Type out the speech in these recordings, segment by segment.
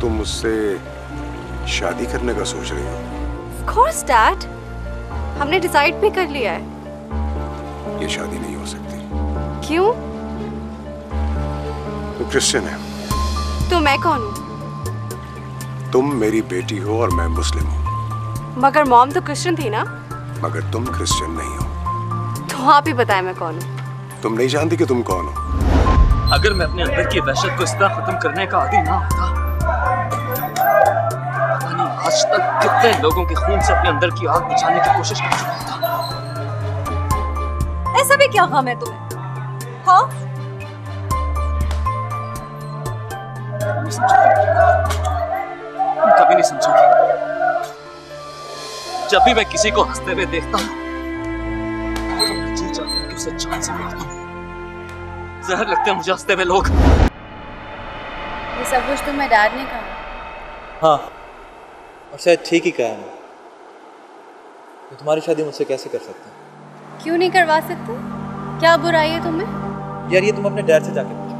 तुम मुझसे शादी करने का सोच रही हो? Of course, Dad. हमने डिसाइड भी कर लिया है। ये शादी नहीं हो सकती। क्यों? तुम क्रिश्चियन है। तो मैं कौन हूँ? तुम मेरी बेटी हो और मैं मुस्लिम हूँ। मगर मॉम तो क्रिश्चियन थी ना? मगर तुम क्रिश्चियन नहीं हो। तो आप ही बताएं मैं कौन हूँ? तुम नहीं जानती कि तुम कौन हो। अगर मैं अपने अंदर की वहशत को इस तरह खत्म करने का आदी ना होता, पता नहीं आज तक कितने लोगों के खून से अपने अंदर की आग बुझाने की कोशिश कर चुका था। ऐसा भी क्या गम है तुम्हें? हाँ? कभी नहीं समझोगे। जब भी मैं किसी को हंसते हुए देखता हूँ, तो मैं जी चाहता हूँ कि उसे जान से मार दूं। जहर लगते हैं मुझे हंसते हुए लोग। ये सब कुछ तुम्हें डैड ने कहा? हाँ, और शायद ठीक ही कहा है। तो तुम्हारी शादी मुझसे कैसे कर सकते हैं? क्यों नहीं करवा सकते? क्या बुराई है तुम्हें? यार ये तुम अपने डैड से जाके पूछो।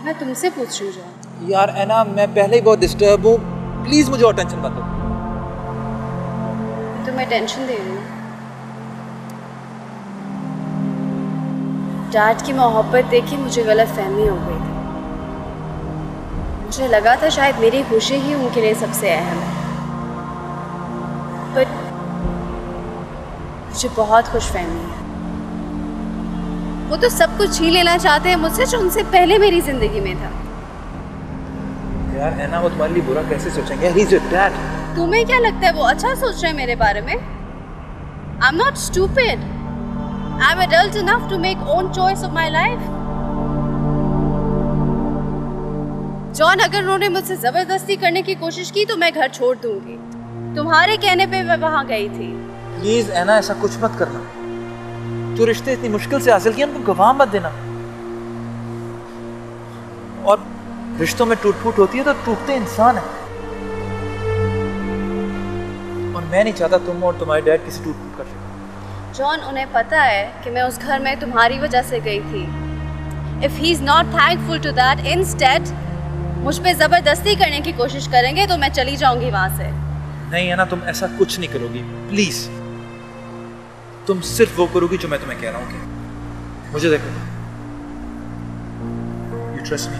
मैं तुमसे पूछ रही हूँ। यार ऐना, मैं पहले ही बहुत डिस्टर्ब हूँ, प्लीज मुझे और टेंशन मत दो। तुम्हें टेंशन दे रही हूँ? डैड की मोहब्बत देखी मुझे गलत फहमी हो गई थी। मुझे लगा था शायद मेरी खुशी ही उनके लिए सबसे अहम है, बट मुझे बहुत खुशफहमी है। वो तो सब कुछ छीन लेना चाहते हैं मुझसे जो उनसे पहले मेरी जिंदगी में था। यार ऐना, वो तुम्हारे लिए बुरा कैसे सोचेंगे? He's your dad. तुम्हें क्या लगता है वो अच्छा सोच रहे हैं मेरे बारे में? I'm not stupid. I'm adult enough to make own choice of my life. John, अगर उन्होंने मुझसे जबरदस्ती करने की कोशिश की तो मैं घर छोड़ दूंगी। तुम्हारे कहने पे मैं वहां गई थी। प्लीज ऐना, ऐसा कुछ मत करना। जो रिश्ते इतनी मुश्किल से हासिल किए उनको गवाह मत देना। और रिश्तों में टूट फूट होती है तो टूटते इंसान है। और मैं नहीं चाहता तुम और तुम्हारे डैड किसी टूट फूट कर सके। जॉन, उन्हें पता है कि मैं उस घर में तुम्हारी वजह से गई थी। If he's not thankful to that, instead मुझ पे जबरदस्ती करने की कोशिश करेंगे तो मैं चली जाऊंगी वहां से। नहीं है ना, तुम ऐसा कुछ नहीं करोगी। प्लीज तुम सिर्फ वो करोगी जो मैं तुम्हें कह रहा हूँ। कि मुझे देखो, यू ट्रस्ट मी,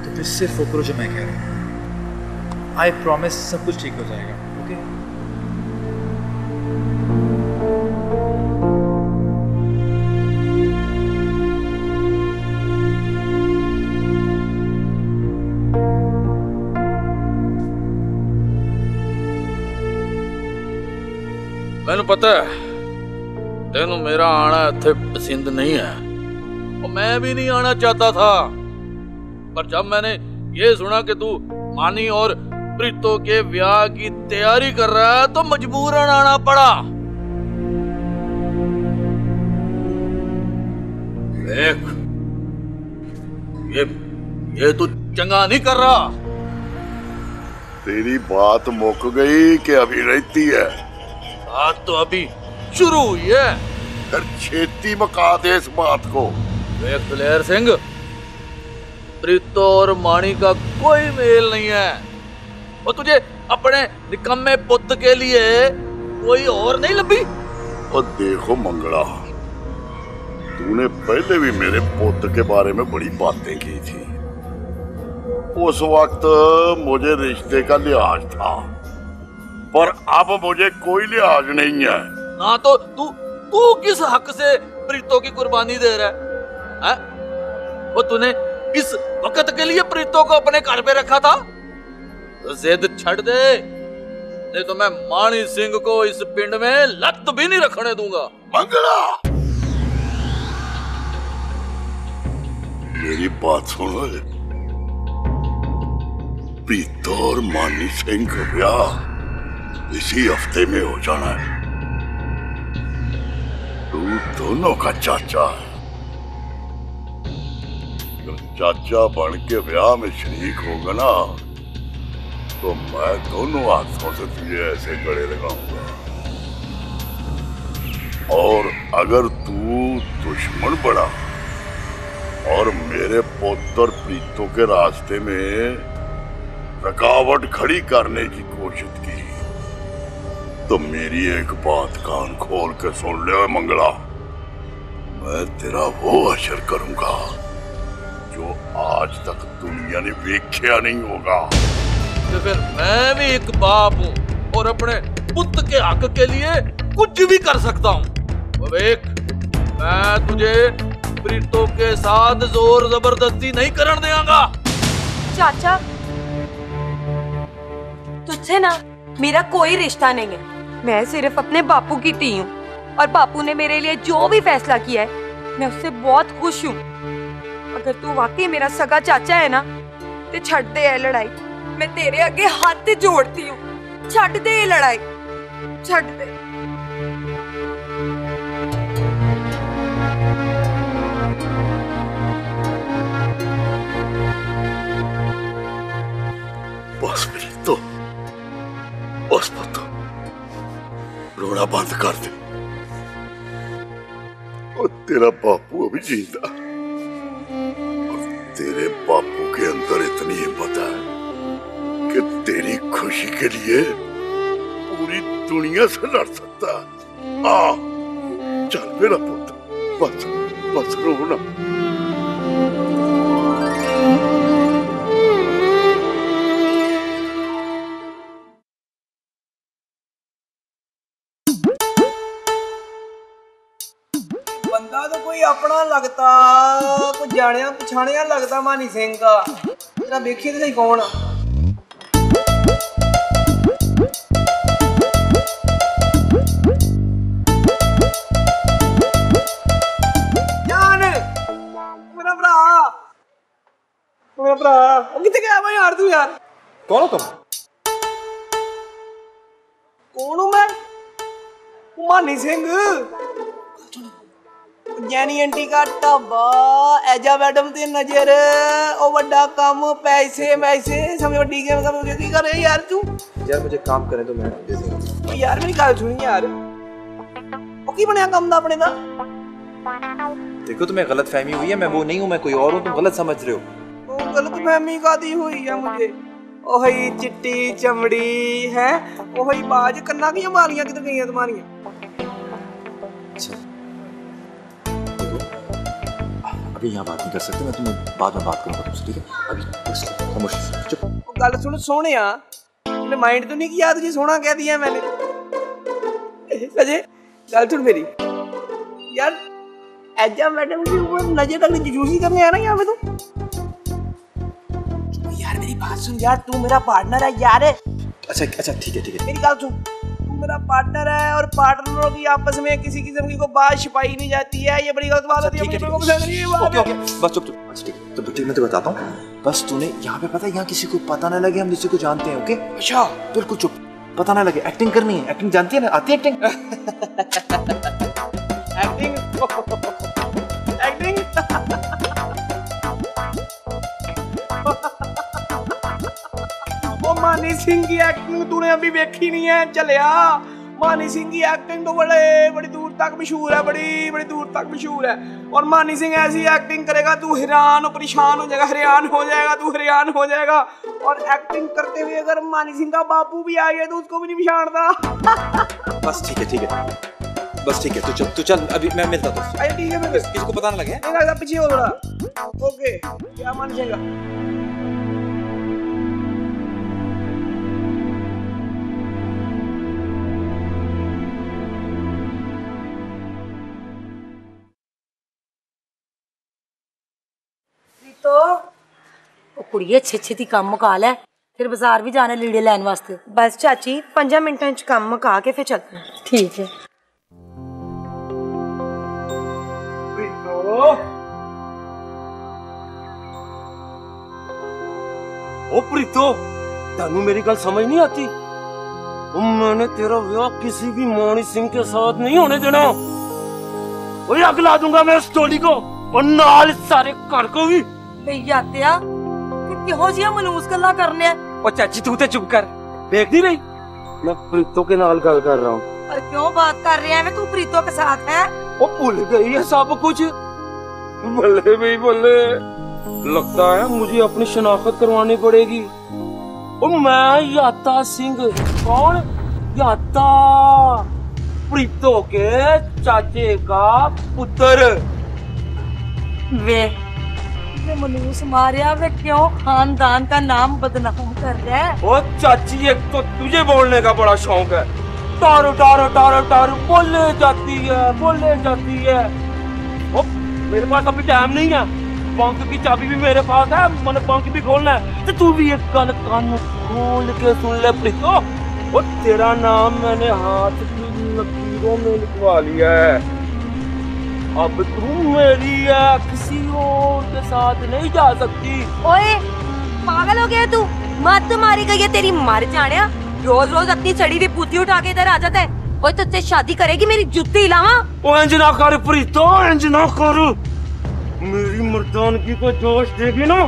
तो फिर सिर्फ वो करो जो मैं कह रहा हूँ। आई प्रॉमिस सब कुछ ठीक हो जाएगा। ओके? मैनू पता है तेनू मेरा आना इत्थे पसंद नहीं है और मैं भी नहीं आना चाहता था, पर जब मैंने ये सुना कि तू मानी और प्रीतो के ब्याह की तैयारी कर रहा है तो मजबूरन आना पड़ा। देख, ये तू चंगा नहीं कर रहा। तेरी बात मुक गई कि अभी रहती है? बात तो अभी शुरू हुई है। फिर छेती मका दे इस बात को। देख दिलेर सिंह, प्रीतो और मानी का कोई मेल नहीं है और तुझे अपने निकम्मे पुत्र के लिए कोई और नहीं लभी। और देखो मंगला, तूने पहले भी मेरे पुत्र के बारे में बड़ी बातें की थी। उस वक्त मुझे रिश्ते का लिहाज था, पर अब मुझे कोई लिहाज नहीं है। ना तो तू किस हक से प्रीतो की कुर्बानी दे रहा है? वो तूने इस वक्त के लिए प्रीतो को अपने घर पे रखा था? तो जिद छड़ दे, नहीं तो मैं मानी सिंह को इस पिंड में लत भी नहीं रखने दूंगा। मंगला, मेरी बात सुनो। प्रीतो और मानी सिंह का ब्याह इसी हफ्ते में हो जाना है। तू दोनों का चाचा है, तो चाचा बन के ब्याह में शरीक होगा ना, तो मैं दोनों हाथों से तुझे ऐसे गले लगाऊंगा। और अगर तू दुश्मन बना और मेरे पुत्र और प्रीतों के रास्ते में रुकावट खड़ी करने की कोशिश की तो मेरी एक बात कान खोल के सुन ले मंगला, मैं तेरा वो असर करूंगा जो आज तक दुनिया ने देखा नहीं होगा। तो फिर मैं भी एक बाप हूँ और अपने पुत्र के हक के लिए कुछ भी कर सकता हूँ। विवेक, मैं तुझे प्रीतों के साथ जोर जबरदस्ती नहीं करने देगा। चाचा, तुझसे ना मेरा कोई रिश्ता नहीं है। मैं सिर्फ अपने बापू की धी हूँ और बापू ने मेरे लिए जो भी फैसला किया है मैं उससे बहुत खुश हूँ। अगर तू वाकई मेरा सगा चाचा है ना तो छड़ दे ये लड़ाई। मैं तेरे आगे हाथ जोड़ती हूँ, छड़ दे ये लड़ाई, छड़ दे। बस प्रीतो, बस पुत्र, रोना बंद कर दे। और तेरा बापू अभी जिंदा, और तेरे बापू के अंदर इतनी हिम्मत है कि तेरी खुशी के लिए पूरी दुनिया से लड़ सकता है। आ, चल मेरा पुत्र, बस बस रोना। बंदा तो कोई अपना लगता, कोई जानिया पछाणिया लगता मानी सिंह का। तेरा देखिए तो सही कौन आ? जान, मेरा भरा वो कितने गया भाई यार? तू यार कौन हो तुम? कौन हूँ मैं? मानी सिंह, जैनी आंटी का ढाबा, एजा मैडम ते नजर, ओ बड़ा काम, पैसे वैसे समझ वड्डी गेम का मुझे की कर रहे यार तू? यार मुझे काम करने दो, मैं दे दूंगा। यार मेरी गल सुनी यार, ओ की बनया काम दा अपने दा? देखो तुम्हें गलत फहमी हुई है, मैं वो नहीं हूँ, मैं कोई और हूँ, तुम गलत समझ रहे हो। ओ गलत फहमी कादी हुई है मुझे? ओही चिट्टी चमड़ी है, ओही बाज कन्ना की मालियां किधर गई हैं तुम्हारी? अच्छा अभी यहाँ बात नहीं कर सकते, मैं तुम्हें बाद में बात करूंगा तुमसे, ठीक है? अभी बस खामोशी से चुप। गल सुन सोनिया, तूने माइंड तो नहीं किया तुझे सोना कह दिया मैंने? अजय गल सुन मेरी यार, एजा मैडम के ऊपर नजर तक जूसी करने आना यहाँ पे तू? यार मेरी बात सुन यार, तू मेरा पार्टनर है यार। अच्छा ठीक है मेरी गल सुन, मेरा पार्टनर है और पार्टनरों की आपस में किसी किस्म की कोई बात छिपाई नहीं जाती है, ये बड़ी गलत बात होती है। मुझे पसंद नहीं है बात। ओके बस चुप ठीक है। तो ठीक मैं तो बताता हूँ, बस तूने यहाँ पे पता है, यहाँ किसी को पता ना लगे हम किसी को जानते हैं। ओके अच्छा बिल्कुल चुप, पता ना लगे। एक्टिंग करनी है, एक्टिंग जानती है ना? आती है एक्टिंग? एक्टिंग ओ मानी सिंह की एक्टिंग तूने अभी देखी नहीं है चलिया। मानी सिंह की एक्टिंग तो बड़ी दूर तक मशहूर है, बड़ी दूर तक मशहूर है। और मानी सिंह ऐसी एक्टिंग करेगा तू हैरान और परेशान हो जाएगा, तू हैरान हो जाएगा। और एक्टिंग करते हुए अगर मानी सिंह का बापू भी आ गया तो उसको भी नहीं पहचानता। बस ठीक है तू चल अभी मैं मिलता हूँ। अरे ठीक है, मैं किसी को पता ना लगे। पीछे हो थोड़ा। ओके क्या मान जाएगा? तो कुड़िए छे काम मुका लै, फिर बाजार भी जाना लीड़े लैन वास्ते। बस चाची 5 मिनटां च काम मुका के फिर चलते हैं। ठीक है। ओ प्रीतो, तेनू मेरी गल समझ नहीं आती? मैंने तेरा विवाह किसी भी मानी सिंह के साथ नहीं होने देना। वही आग ला दूंगा मैं इस टोली को और नाल सारे घर को भी। यात्या किहो जिया मनूस गल्लां करने। ओ चाची तू ते चुप कर, देख नहीं रही मैं प्रीतो के नाल गल कर रहा हूँ। क्यों बात कर रहे हैं? तू प्रीतो के साथ है? वो भूल गई है सब कुछ। बल्ले भी बल्ले। लगता है मुझे अपनी शनाख्त करवानी पड़ेगी। और मैं याता सिंह। कौन? याता, प्रीतो के चाचे का पुत्र। वे मनूस मारिया, वे क्यों खानदान का नाम बदनाम कर रहा है? ओ चाची, एक तो तुझे बोलने का बड़ा शौक है। टारो टारो टारो टारो बोले जाती है। ओ, मेरे पास अभी टाइम नहीं है। बैंक की चाबी भी मेरे पास है, मैंने बैंक भी खोलना है। तो तू भी एक गल कान खोल के सुन ले प्रीतो। ओ, तेरा नाम मैंने हाथ की लकीरों में लिखवा लिया है। अब तू मेरी है, किसी और के साथ नहीं जा सकती। ओए पागल हो गया तू? मत मारी गई है तेरी मर जाने। रोज रोज अपनी चढ़ी हुई पूती उठा के इधर आ जाता है। ओए तुझसे शादी करेगी मेरी जुत्ती हिलावा? ओ इंज ना कर प्रीतो, इंज ना कर। मेरी मर्दानगी को जोश देगी ना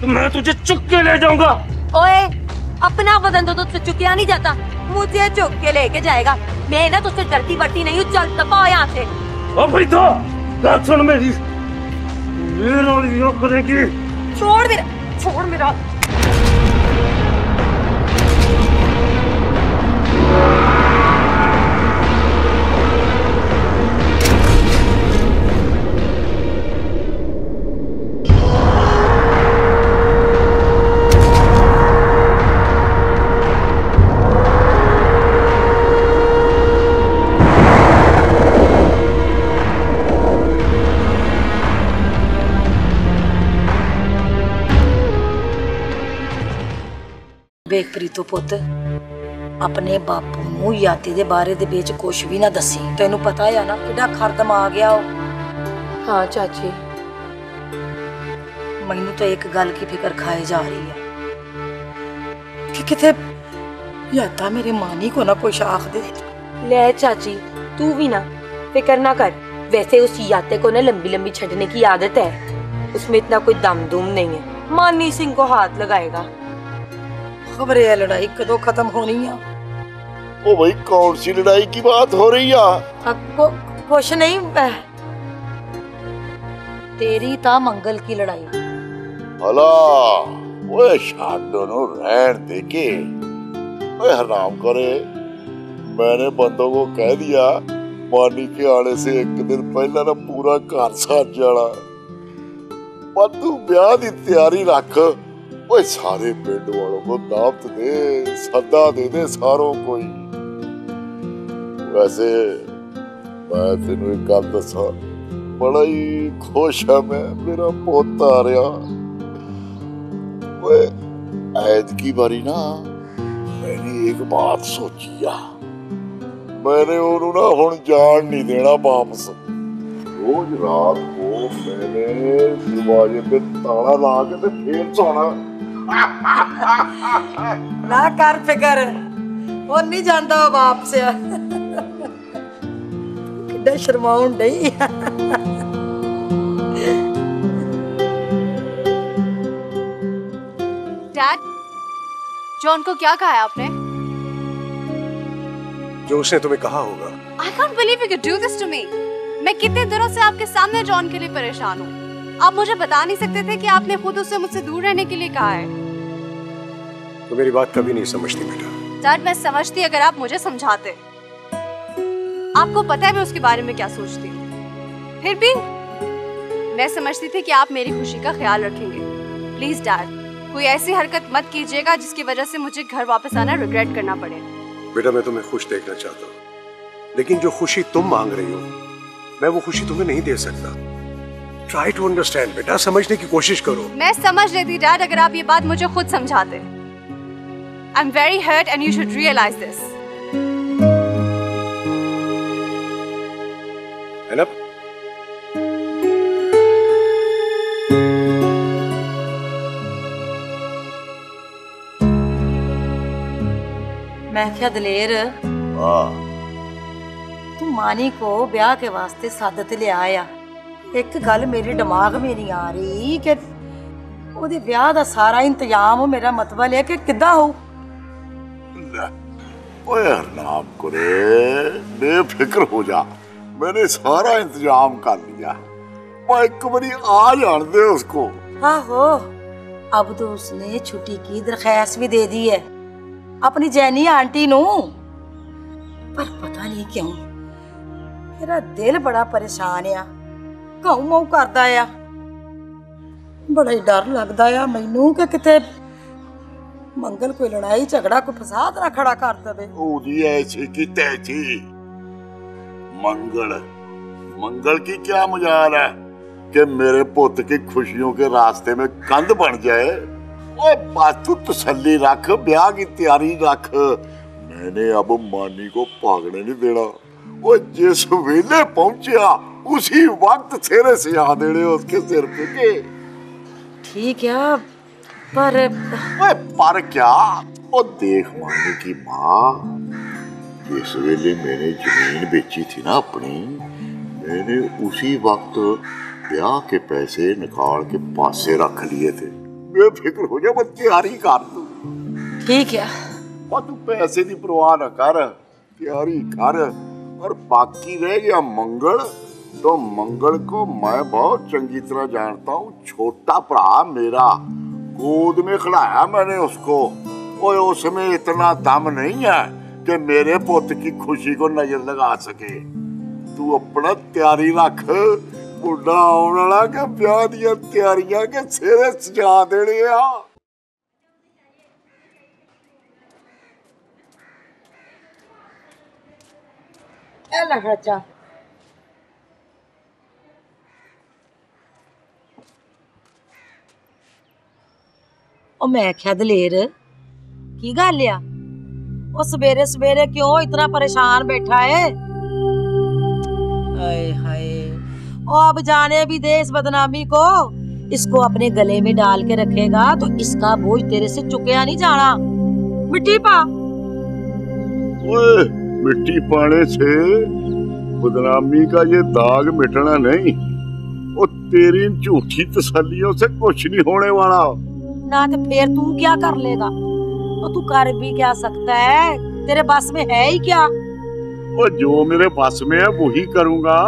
तो मैं तुझे चुक के ले जाऊंगा। ओए अपना बदन तो तुझसे चुकिया नहीं जाता, मुझे चुक के लेके जाएगा। मैं ना तुझसे डरती वरती नहीं हूँ, चल दफा यहाँ से। ओ प्रीतो, बात सुन मेरी। मेरा लिया करेगी। छोड़ मेरा। ਵੇਖ ਪ੍ਰੀਤੋ ਪੁੱਤ, ਆਪਣੇ ਬਾਪੂ ਨੂੰ ਯਾਤੀ ਦੇ ਬਾਰੇ ਦੇ ਵਿੱਚ ਕੁਝ ਵੀ ਨਾ ਦੱਸੀ। ਤੈਨੂੰ ਪਤਾ ਹੈ ਨਾ ਕਿੱਡਾ ਖਰਦਮ ਆ ਗਿਆ ਉਹ। हाँ चाची, ਮੈਨੂੰ ਤਾਂ ਇੱਕ ਗੱਲ की ਫਿਕਰ ਖਾਏ ਜਾ ਰਹੀ ਹੈ ਕਿ ਕਿਤੇ ਯਾਤਾ ਮੇਰੇ ਮਾਨੀ को ना कुछ आख दे। ले चाची तू भी ना फिक्र ना कर। वैसे उस याते को ना लंबी लंबी छड़ने की आदत है, उसमें इतना कोई दम दुम नहीं है। मानी सिंह को हाथ लगाएगा। खबर है लड़ाई कदों खत्म होनी है? ओ भाई कौन सी लड़ाई की बात हो रही है? कुछ नहीं, तेरी ता मंगल की लड़ाई। भला ओए शादों नु रहन दे के। ओए हराम करे, मैंने बंदों को कह दिया मानी के आने से एक दिन पहले ना पूरा घर साथ जाना। पर तू ब्याह की तैयारी रख। ओए सारे पिंड वालों को दावत दे, सदा दे सारों को ही। वैसे मैं तेनू एक गल दसा, बड़ा ही खुश है मैं, मेरा पोता आ रहा। ओए ऐद की बारी ना मैंने एक बात सोची आ। मैंने उन्होंने ना हुण जान नहीं देना वापस। रोज रात को मैंने दरवाजे पे ताला ला के ते फिर सोना। ना कर फिकर, वो नहीं जानता बाप से। कितना शर्माउन नहीं। डैड, जॉन को क्या कहा है आपने? जो उसने तुम्हें कहा होगा। I can't believe you could do this to me. मैं कितने दिनों से आपके सामने जॉन के लिए परेशान हूँ। आप मुझे बता नहीं सकते थे कि आपने खुद उससे मुझसे दूर रहने के लिए कहा है? तो मेरी बात कभी नहीं समझती बेटा। डैड, मैं समझती अगर आप मुझे समझाते। आपको पता है मैं उसके बारे में क्या सोचती हूँ। फिर भी मैं समझती थी कि आप मेरी खुशी का ख्याल रखेंगे। प्लीज डैड, कोई ऐसी हरकत मत कीजिएगा जिसकी वजह से मुझे घर वापस आना रिग्रेट करना पड़े। बेटा मैं तुम्हें खुश देखना चाहता हूँ, लेकिन जो खुशी तुम मांग रही हो मैं वो खुशी तुम्हें नहीं दे सकता। ट्राई टू अंडरस्टैंड बेटा, समझने की कोशिश करो। मैं समझ लेती डैड अगर आप ये बात मुझे खुद समझाते। I am very hurt and you should realise this. मैं क्या दलेर, तू मानी को ब्याह के वास्ते सादत ले आया। एक गल मेरे दिमाग में नहीं आ रही कि ओदे ब्याह दा सारा इंतजाम मेरा मतलब है कि किद्दां हो। ओए हरनाम करे, बेफिक्र हो जा, मैंने सारा इंतजाम कर लिया। मैं एक बारी आ जान दे उसको, आहो, अब तो उसने छुट्टी की दरख्वास्त भी दे दी है अपनी जैनी आंटी नू। पर पता नहीं क्यों मेरा दिल बड़ा परेशान आ, घाऊ माऊ करदा आ। बड़ा ही डर लगदा आ मैनू कि किते मंगल कोई लड़ाई झगड़ा कोई फसाद ना खड़ा कर दे। ओदी ऐसी की तैसी। मंगल मंगल की क्या मजाल है कि मेरे पुत की खुशियों के रास्ते में कंध बन जाए। ओए बस तू तसल्ली रख, ब्याह की तैयारी रख। मैंने अब मानी को भागने नहीं देना। वो जिस वेले पहुंचा उसी वक्त तेरे से आ देने उसके सिर पे के। ठीक है पर ओए पर क्या? ओ देख मानी की माँ, जिस वेले मैंने जमीन बेची थी ना अपनी, मैंने उसी वक्त ब्याह के पैसे निकाल के पासे रख लिए थे। बेफिक्र हो जा, मैं तैयारी कर दूं। ठीक है और तू पैसे की परवाह न कर, तैयारी कर। और बाकी रह गया मंगल, तो मंगल को मैं बहुत चंगी तरह जानता हूँ। छोटा भरा मेरा, गोद में खिलाया मैंने उसको। और उसमें इतना दम नहीं है कि मेरे पुत की खुशी को नजर लगा सके। तू अपना तैयारी रख, बुढ़ा आने वाला के ब्याह दी तैयारियां के सिरे सजा देने आ। चाचा ओ मैं आख्या दलेर की गल आ, ओ सवेरे सवेरे क्यों इतना परेशान बैठा है? हाय हाय, ओ अब जाने भी दे इस बदनामी को। इसको अपने गले में डाल के रखेगा तो इसका बोझ तेरे से चुकया नहीं जाना। मिट्टी पा। ओए, मिट्टी पाने से बदनामी का ये दाग मिटना नहीं। और तेरी झूठी तसल्लियों से कुछ नहीं होने वाला। ना तो फिर तू क्या कर लेगा? तो तू कर भी क्या सकता है? तेरे बस में है ही क्या? और जो मेरे बस में है वही करूंगा।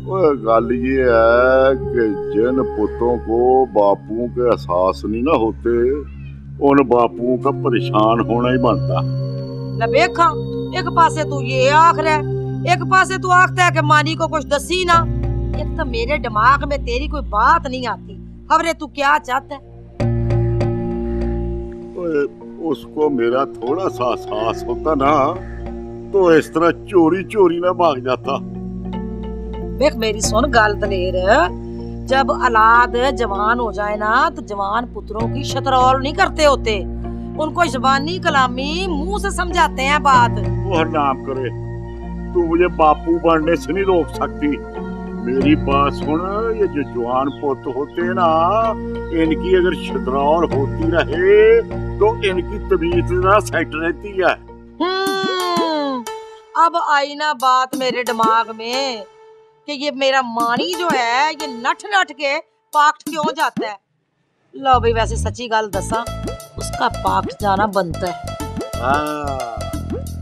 और गल ये है कि जिन पुतों को बापुओं के एहसास नहीं ना होते, उन बापुओं का परेशान होना ही बनता। देखा, एक पासे तू ये आख रहा है, एक पासे तू आखता है कि मानी को कुछ दसी ना। एक तो मेरे दिमाग में तेरी कोई बात नहीं आती। खबरे तू क्या चाहता है? उसको मेरा थोड़ा सा एहसास होता ना तो इस तरह चोरी चोरी ना भाग जाता। देख मेरी सुन गल दलेर, जब औलाद जवान हो जाए ना तो जवान पुत्रों की शतरौल नहीं करते होते, उनको जबानी कलामी मुंह से समझाते हैं बात। वो नाम करे, तू मुझे बापू बनने से नहीं रोक सकती। मेरी बात सुन, ये जो जवान पुत होते हैं ना, इनकी अगर शतरौल होती रहे तो इनकी तबीयत ना सेट रहती है। अब आई ना बात मेरे दिमाग में कि ये मेरा मानी जो है ये नठ नठ के पाक्ट क्यों जाता है। लो भाई, वैसे सच्ची गल दसा, उसका पाक्ट जाना बनता है। हाँ,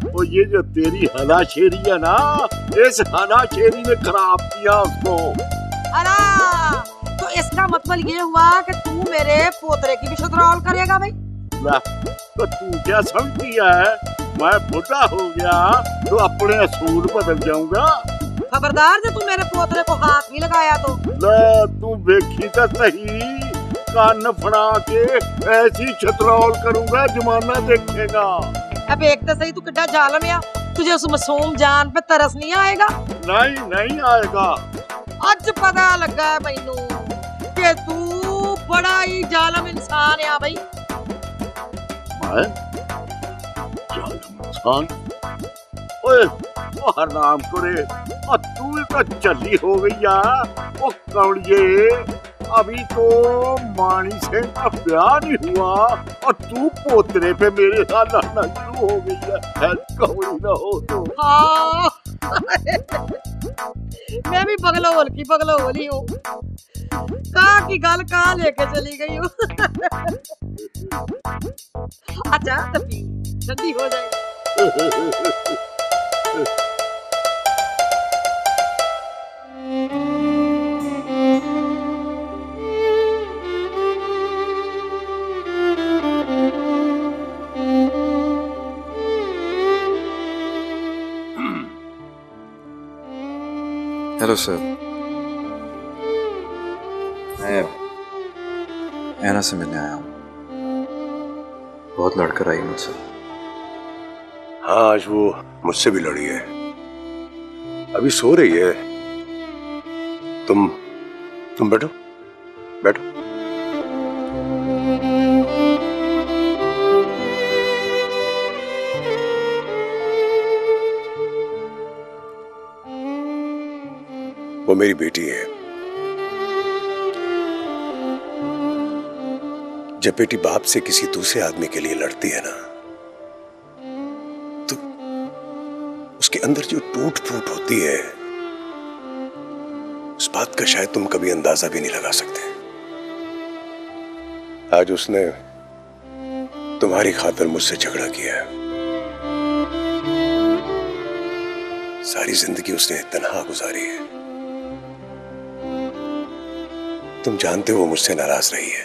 वो ये जो तेरी हलाशेरी है ना, इस हलाशेरी ने खराब किया उसको। अरे तो इसका मतलब ये हुआ कि तू मेरे पोतरे की भी शतरौल करेगा भाई? तो तू क्या समझती है, मैं बुढ़ा हो गया तो अपने असूल बदल जाऊंगा? खबरदार जो तू मेरे पोतरे को हाथ भी लगाया तो। तू देखी तो सही, कान फड़ा के ऐसी शतरौल करूंगा जमाना देखेगा। अब एक तो सही, तू कितना जालिम है, तुझे उस मासूम जान पे तरस नहीं आएगा? नहीं नहीं आएगा। आज पता लगा है मैनू कि तू बड़ा ही जालिम इंसान है भाई। मैं जालिम इंसान? ओए वो हराम करे, और तू भी तो चली हो गई यार। वो कौड़िए, अभी तो मानी से का ब्याह नहीं हुआ और तू पोतरे पे मेरे साथ लड़ना शुरू हो गई है। कौड़ी ना हो तो। हाँ मैं भी बगलोल की बगलोल ही हूँ। कहाँ की गल कहाँ लेके चली गई हूँ। अच्छा तभी ठंडी हो जाएगी। हेलो सर, मैं ऐना से मिलने आया हूँ। बहुत लड़कर आई मुझसे। हाँ, आज वो मुझसे भी लड़ी है। अभी सो रही है। तुम बैठो बैठो। वो मेरी बेटी है। जब बेटी बाप से किसी दूसरे आदमी के लिए लड़ती है ना, तो उसके अंदर जो टूट फूट होती है, उस बात का शायद तुम कभी अंदाजा भी नहीं लगा सकते। आज उसने तुम्हारी खातिर मुझसे झगड़ा किया है। सारी जिंदगी उसने तन्हा गुजारी है। तुम जानते हो वो मुझसे नाराज रही है।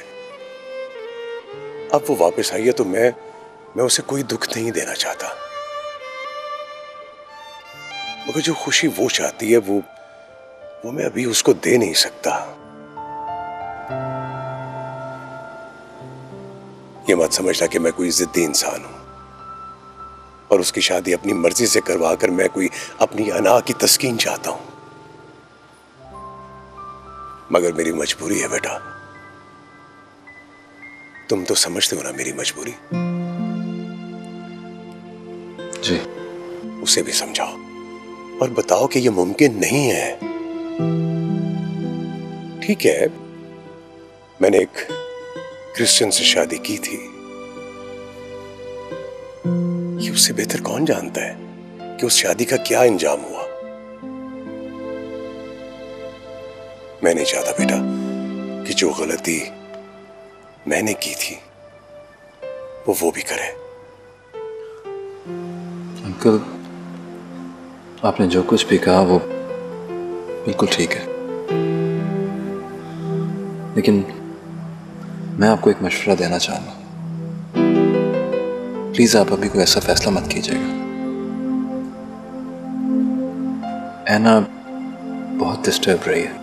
अब वो वापस आई है तो मैं उसे कोई दुख नहीं देना चाहता, मगर जो खुशी वो चाहती है वो मैं अभी उसको दे नहीं सकता। ये मत समझना कि मैं कोई जिद्दी इंसान हूं और उसकी शादी अपनी मर्जी से करवाकर मैं कोई अपनी अना की तस्कीन चाहता हूं, मगर मेरी मजबूरी है बेटा। तुम तो समझते हो ना मेरी मजबूरी। जी। उसे भी समझाओ और बताओ कि यह मुमकिन नहीं है। ठीक है, मैंने एक क्रिश्चियन से शादी की थी। ये उससे बेहतर कौन जानता है कि उस शादी का क्या अंजाम हुआ। मैं नहीं चाहता बेटा कि जो गलती मैंने की थी वो भी करे। अंकल, आपने जो कुछ भी कहा वो बिल्कुल ठीक है, लेकिन मैं आपको एक मशवरा देना चाहूंगा। प्लीज आप अभी कोई ऐसा फैसला मत कीजिएगा। ऐना बहुत डिस्टर्ब रही है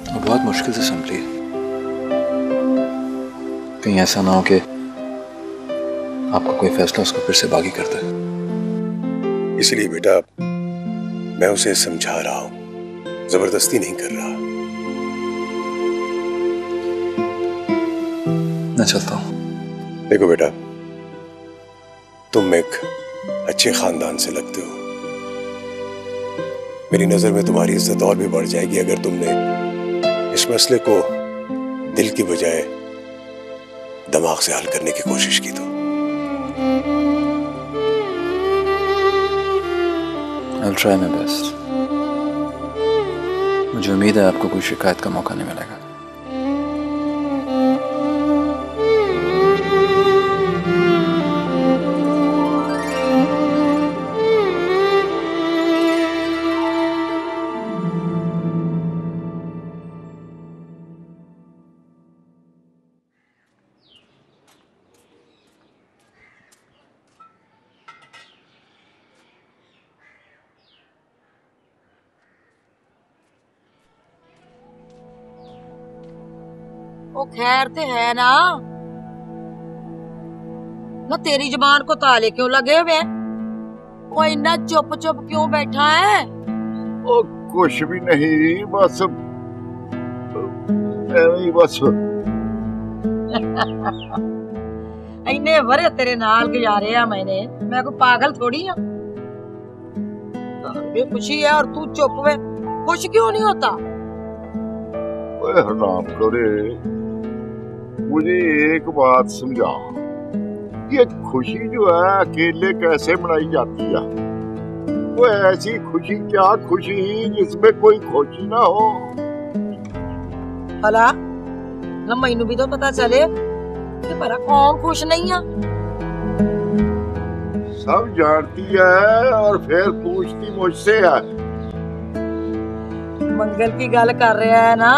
और बहुत मुश्किल से संभली है। कहीं ऐसा ना हो कि आपका कोई फैसला उसको फिर से बागी कर दे। इसलिए बेटा मैं उसे समझा रहा हूं, जबरदस्ती नहीं कर रहा। मैं चलता हूं। देखो बेटा, तुम एक अच्छे खानदान से लगते हो। मेरी नजर में तुम्हारी इज्जत और भी बढ़ जाएगी अगर तुमने इस मसले को दिल की बजाय दिमाग से हल करने की कोशिश की तो। I'll try my best. मुझे उम्मीद है आपको कोई शिकायत का मौका नहीं मिलेगा। ओ खैर ते है ना तेरी जबान को ताले क्यों लगे हुए? ओ इतना चुप चुप क्यों बैठा है? ओ कुछ भी नहीं, बस ऐਵੇਂ बस। इन्ने वरे तेरे नाल गुजारे आ मैंने, मैं कोई पागल थोड़ी हूं। भी खुशी है और तू चुप वे, खुश क्यों नहीं होता? ओए हराम करे, मुझे एक बात समझा, ये खुशी जो है अकेले कैसे मनाई जाती है? वो ऐसी खुशी, क्या खुशी जिसमें कोई खुशी ना हो? भला ना मैनू भी तो पता चले कि भला कौन खुश नहीं है। सब जानती है और फिर पूछती मुझसे है। मंगल की गल कर रहा है ना?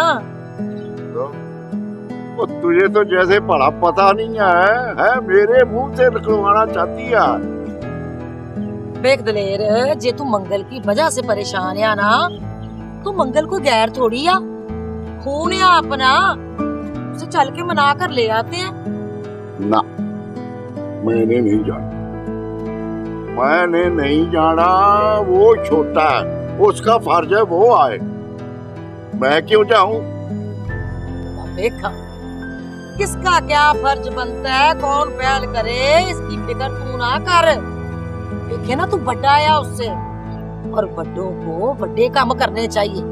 तो तुझे तो जैसे बड़ा पता नहीं है मेरे मुंह से निकलवाना चाहती है। देख दलेर, जे तू मंगल की वजह से परेशान है ना, तो मंगल को गैर थोड़ी आ, खून है अपना, उसे चल के मना कर ले आते हैं। ना, मैंने नहीं जाना, मैंने नहीं जाना। वो छोटा है, उसका फर्ज है वो आए, मैं क्यों जाऊं? देखा किसका क्या फर्ज बनता है, कौन पहल करे, इसकी फिक्र तू ना कर। देखे ना तू बड़ा आया उससे, और बड़ों को बड़े काम करने चाहिए।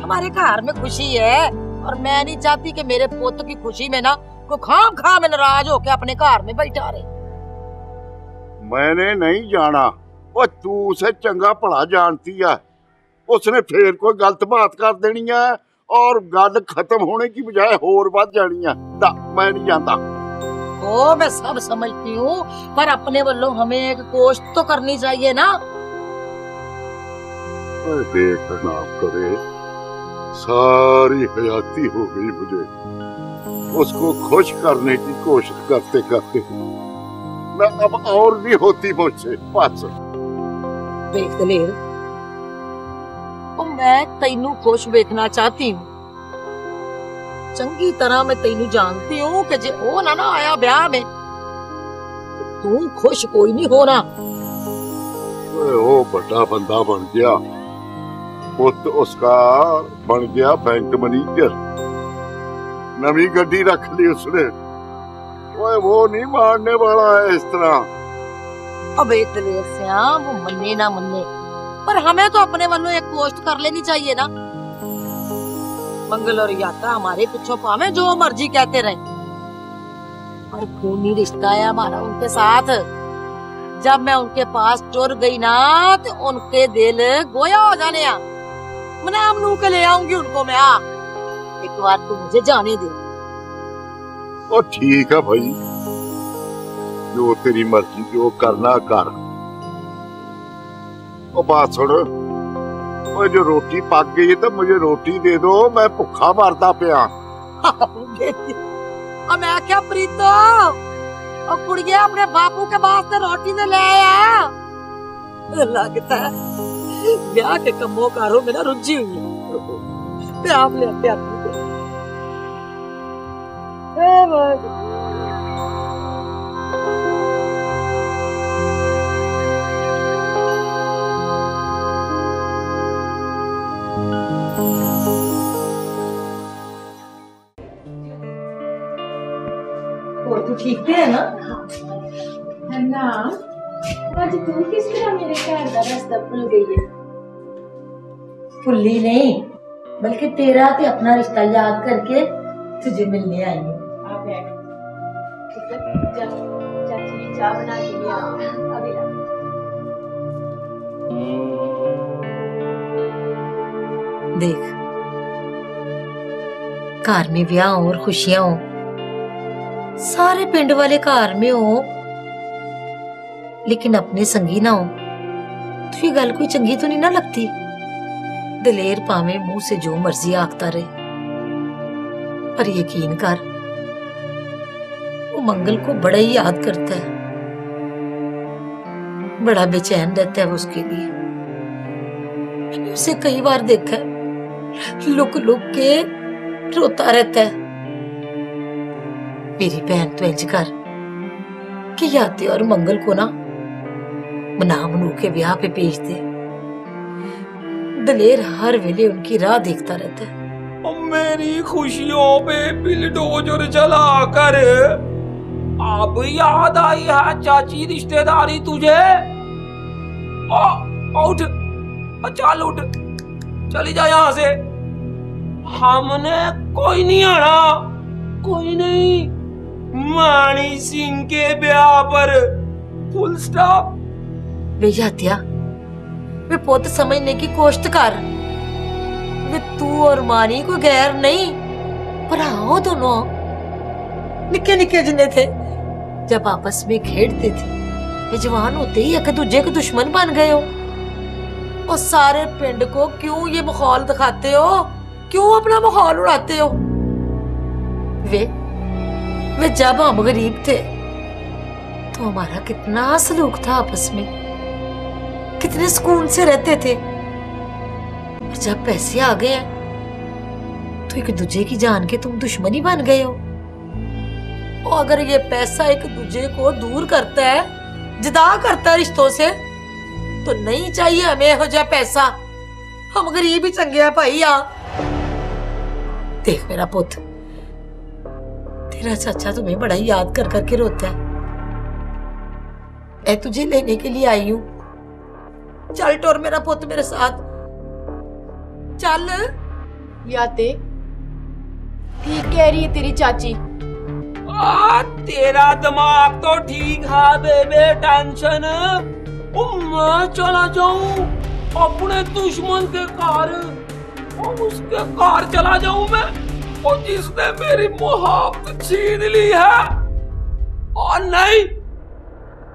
हमारे घर में खुशी है और मैं नहीं चाहती कि मेरे पुत्र की खुशी में ना कोई खाम खाम नाराज होके अपने घर में बैठा रहे। मैंने नहीं जाना, वो तू उसे चंगा भला जानती है, उसने फिर कोई गलत बात कर देनी है और गल खत्म होने की बजाय होर बढ़ जानी है। मैं नहीं जानता। ओ मैं सब समझती हूँ, पर अपने वालों हमें एक कोशिश तो करनी चाहिए ना। देख ना करे, सारी हयाती हो गई मुझे उसको खुश करने की कोशिश करते करते। मैं अब और नहीं होती मुझसे बस। देख दलेर, मैं तैनू खुश देखना चाहती हूँ, चंगी तरह मैं तैनू जानती हूँ कि जे ओ ना आया ब्याह में तू खुश कोई नहीं होना। वो बड़ा बंदा बन गया, पुत उसका बन गया बैंक मैनेजर, नवी गड्डी रख ली उसने। वो नहीं मारने वाला है इस तरह। अब एक दलेर श्याम, वो मन्ने ना मन्ने, पर हमें तो अपने वालों एक पोस्ट कर लेनी चाहिए ना। मंगल और यात्रा हमारे पीछे पावे जो मर्जी कहते रहे, पर खूनी रिश्ता है हमारा उनके साथ। जब मैं उनके पास टुर गई ना तो उनके दिल गोया हो जाने आ। मनाम नू के ले आऊंगी उनको मैं। एक बार तू मुझे जाने दे। ओ ठीक है भाई, जो तेरी मर्जी, जो करना कर। ओ बात सुन, ओ जो रोटी पक गई है तो मुझे रोटी दे दो, मैं भुखा मरदा पिया। मैं क्या प्रीतो, और कुड़िया अपने बापू के वास्ते रोटी ने ले आया। लगता है ब्याह के कमों कारों में ना रुझी हुई है। पे आप ले आते तू ठीक है ना? ना आज तू किस तरह मेरे घर का रास्ता भूल गई है? भूली नहीं, बल्कि तेरा ते अपना रिश्ता याद करके तुझे मिलने आई हूँ। चाची चाय बना के लिया अभी। देख, घर में ब्याह हो और खुशियां हो, सारे पिंड वाले घर में हो, लेकिन अपने संगी ना हो तो ये गल कोई चंगी तो नहीं ना लगती। दलेर पावे मुंह से जो मर्जी आखता रहे, पर यकीन कर वो मंगल को बड़ा ही याद करता है, बड़ा बेचैन रहता है वो उसके लिए। मैंने उसे कई बार देखा है, लुक लुक के रोता रहता है। मेरी बहन तो इंज कर कि याते और मंगल को ना मना मनू के ब्याह पे भेज दे। दलेर हर वेले उनकी राह देखता रहता है। मेरी खुशियों पे बिलडोजर चला कर अब याद आई है चाची रिश्तेदारी तुझे। उठ, चल उठ, चली जा यहाँ से। हमने कोई नहीं आना, कोई नहीं। मानी सिंह के ब्याह पर फुल स्टॉप। वे जातिया, वे पुत समझने की कोशिश कर। वे तू और मानी को गैर नहीं, पर आओ दोनों निके निके जिन्ने थे, जब आपस में खेलते थे, वे जवान होते ही एक दूजे के दुश्मन बन गए हो। और सारे पिंड को क्यों ये माहौल दिखाते हो, क्यों अपना माहौल उड़ाते हो? वे जब हम गरीब थे तो हमारा कितना सलूक था आपस में। कितने सुकून से रहते थे। और जब पैसे आ गए तो एक दूजे की जान के तुम दुश्मनी बन गए हो। और अगर ये पैसा एक दूजे को दूर करता है, जुदा करता है रिश्तों से, तो नहीं चाहिए हमें हो जाए पैसा। हम गरीब ही चंगे हैं भाई। देख मेरा पुत, तेरा चाचा तुम्हें बड़ा ही याद कर करके रोता है। मैं तुझे लेने के लिए आई हूँ। चल टोर मेरा पुत मेरे साथ चल। याते ठीक कह रही है तेरी चाची। तेरा दिमाग तो ठीक है बेबे, टेंशन मैं चला जाऊं अपने दुश्मन के कार, और उसके कार चला जाऊं मैं, और जिसने मेरी मोहब्बत छीन ली है। और नहीं,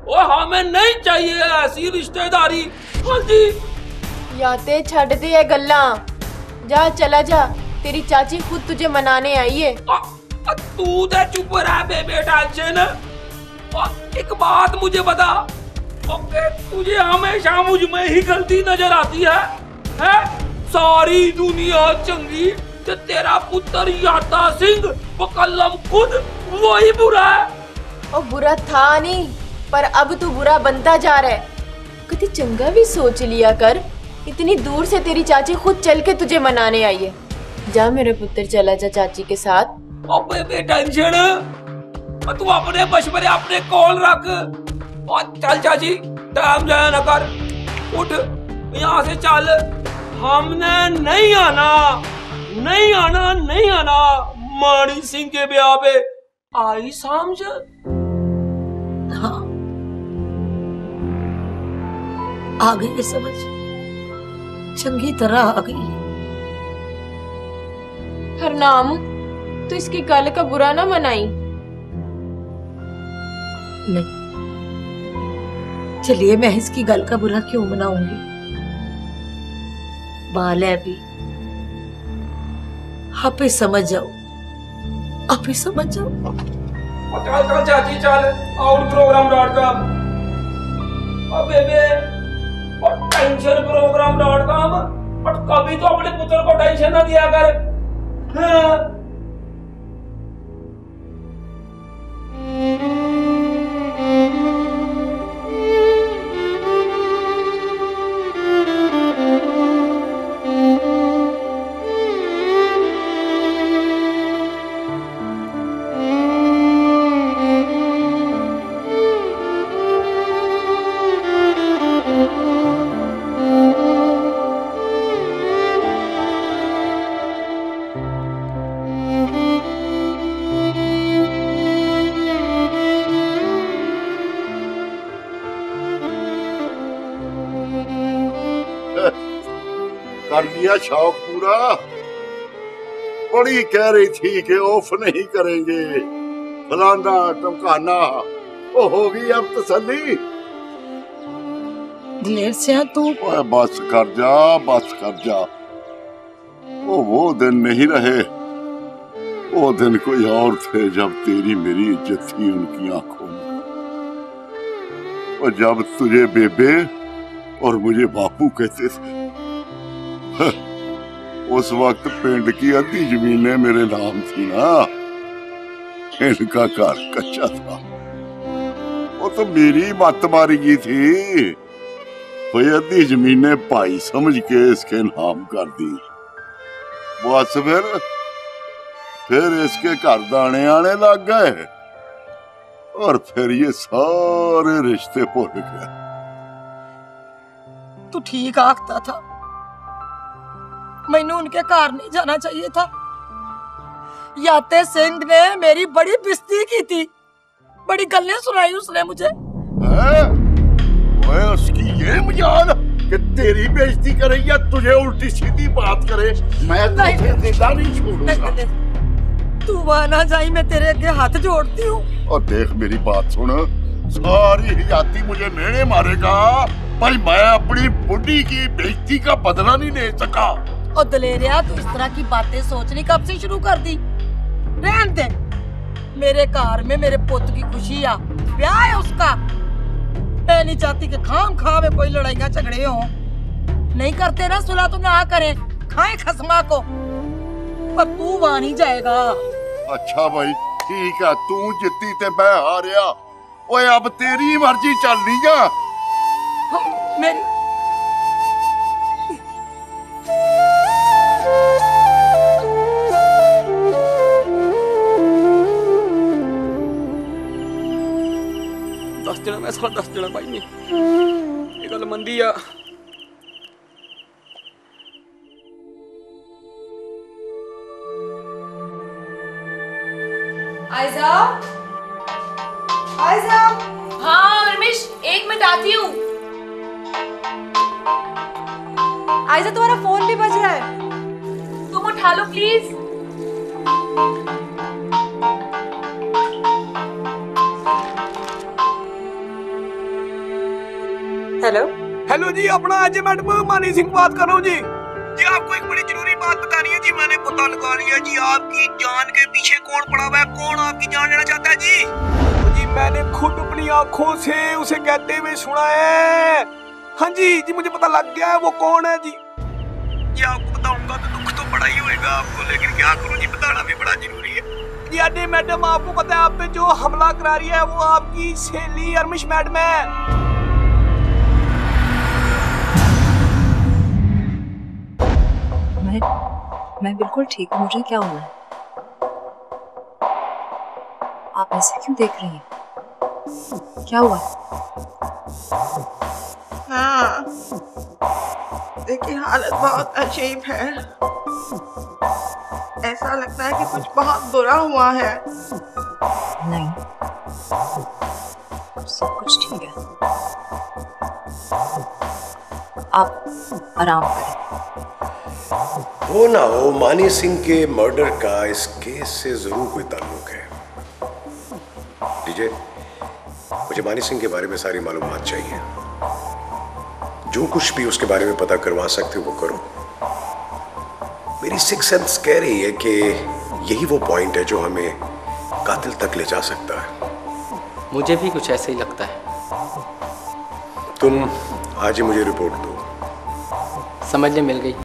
और हमें नहीं चाहिए ऐसी रिश्तेदारी। हाँ जी याते छड़ दे ये गल्ला, जा चला जा, तेरी चाची खुद तुझे मनाने आई है। तू तो चुप रह बेबे, टेंशन। और एक बात मुझे बता, ओके, तुझे हमेशा मुझ में ही गलती नजर आती है? सारी दुनिया चंगी, तो तेरा पुत्र याता सिंह मुकल्लम खुद वही बुरा है। और बुरा था नहीं, पर अब तू बुरा बनता जा रहा है। कभी चंगा भी सोच लिया कर, इतनी दूर से तेरी चाची खुद चल के तुझे मनाने आई है। जा मेरे पुत्र, चला जा चाची के साथ। बेबे टेंशन, तू अपने मशवरे अपने कॉल रख और चल चाची, टाइम जाया न कर, उठ यहाँ से चल। हमने नहीं आना, नहीं आना, नहीं आना मानी सिंह के ब्याह पे। आई समझ? हाँ आ गई है समझ, चंगी तरह आ गई। हरनाम, तो इसकी गल का बुरा ना मनाई। नहीं, चलिए मैं इसकी गल का बुरा क्यों मनाऊंगी। बाल है अभी, आप ही समझ जाओ, आप ही समझ जाओ। चल चल चाची चल, outprogram.com। बेबे tensionprogram.com, बट कभी तो अपने पुत्र को टेंशन ना दिया कर। हाँ। कर लिया शौक पूरा। बड़ी कह रही थी कि ऑफ नहीं करेंगे, फलाना टमकाना, वो होगी अब तसल्ली। दिलेर से तू बस कर जा, बस कर जा। वो दिन नहीं रहे, वो दिन कोई और थे जब तेरी मेरी इज्जत थी उनकी आंखों में, और जब तुझे बेबे और मुझे बापू कहते थे। उस वक्त पिंड की आधी जमीनें मेरे नाम थी ना, इनका घर कच्चा था। वो तो मेरी मत मारी गई थी, कोई आधी जमीनें भाई समझ के इसके नाम कर दी। बस फिर इसके घर दाने आने लग गए, और फिर ये सारे रिश्ते भूल गए। तू ठीक आखता था, मैनू उनके घर नहीं जाना चाहिए था। याते सिंह ने मेरी बड़ी बेइज्जती की थी, बड़ी गल्लें सुनाई उसने मुझे। ओए उसकी ये मजाल कि तेरी बेइज्जती करे या तुझे उल्टी सीधी बात करे, मैं तुझे जिंदा नहीं छोड़ूंगा। तू वहां ना जाई, मैं तेरे आगे हाथ जोड़ती हूँ। और देख मेरी बात सुन, सारी हिजाती मुझे मेरे मारेगा, पर मैं अपनी बुढ़ी की बेइज्जती का बदला नहीं ले सका। और दलेरिया, तू इस तरह की बातें सोचनी कब से शुरू कर दी? रहन दे, मेरे घर में मेरे पुत्र की खुशी आ, ब्याह है उसका। मैं नहीं चाहती कि खाम खा में कोई लड़ाइयाँ झगड़े हो। नहीं करते ना सुलह तो ना करें, खाए खसमा को, पर तू वहां नहीं जाएगा। अच्छा भाई ठीक है, तू जित्ती ते मैं हारिया। ओए अब तेरी मर्जी चलनी है। मेरी दस देना, मैं सारा 10 देना भाई ने, ये गल मंदी आ। आयजा, आयजा। हाँ रमेश, 1 मिनट आती हूँ। आयजा तुम्हारा फोन भी बज रहा है, तुम उठा लो प्लीज। हेलो हेलो जी, अपना अजय मैडम मानी सिंह बात कर रहा हूँ जी। जी आपको एक बड़ी जरूरी बात बतानी है जी। मैंने पता लगा लिया जी आपकी जान के पीछे कौन पड़ा हुआ है, कौन आपकी जान लेना चाहता है जी। तो जी मैंने खुद अपनी आंखों से उसे कहते हुए सुना है। हाँ जी मुझे पता लग गया है वो कौन है जी। जी आपको बताऊंगा तो दुख तो बड़ा ही होएगा आपको, लेकिन क्या करूँ जी, बताना भी बड़ा जरूरी है जी। अजय मैडम आपको पता है आप पे जो हमला करा रही है वो आपकी सहेली अरमिश मैडम है। मैं बिल्कुल ठीक हूँ, मुझे क्या हुआ है? आप ऐसे क्यों देख रही हैं? क्या हुआ? हाँ, देखिए हालत बहुत अजीब है। ऐसा लगता है कि कुछ बहुत बुरा हुआ है। नहीं, सब कुछ ठीक है। आप आराम करें। हो ना हो, मानी सिंह के मर्डर का इस केस से जरूर कोई ताल्लुक है। डीजे, मुझे मानी सिंह के बारे में सारी मालूमात चाहिए। जो कुछ भी उसके बारे में पता करवा सकते हो वो करो। मेरी सिक्स सेंस कह रही है कि यही वो पॉइंट है जो हमें कातिल तक ले जा सकता है। मुझे भी कुछ ऐसा ही लगता है। तुम आज ही मुझे रिपोर्ट दो। समझ ले, मिल गई।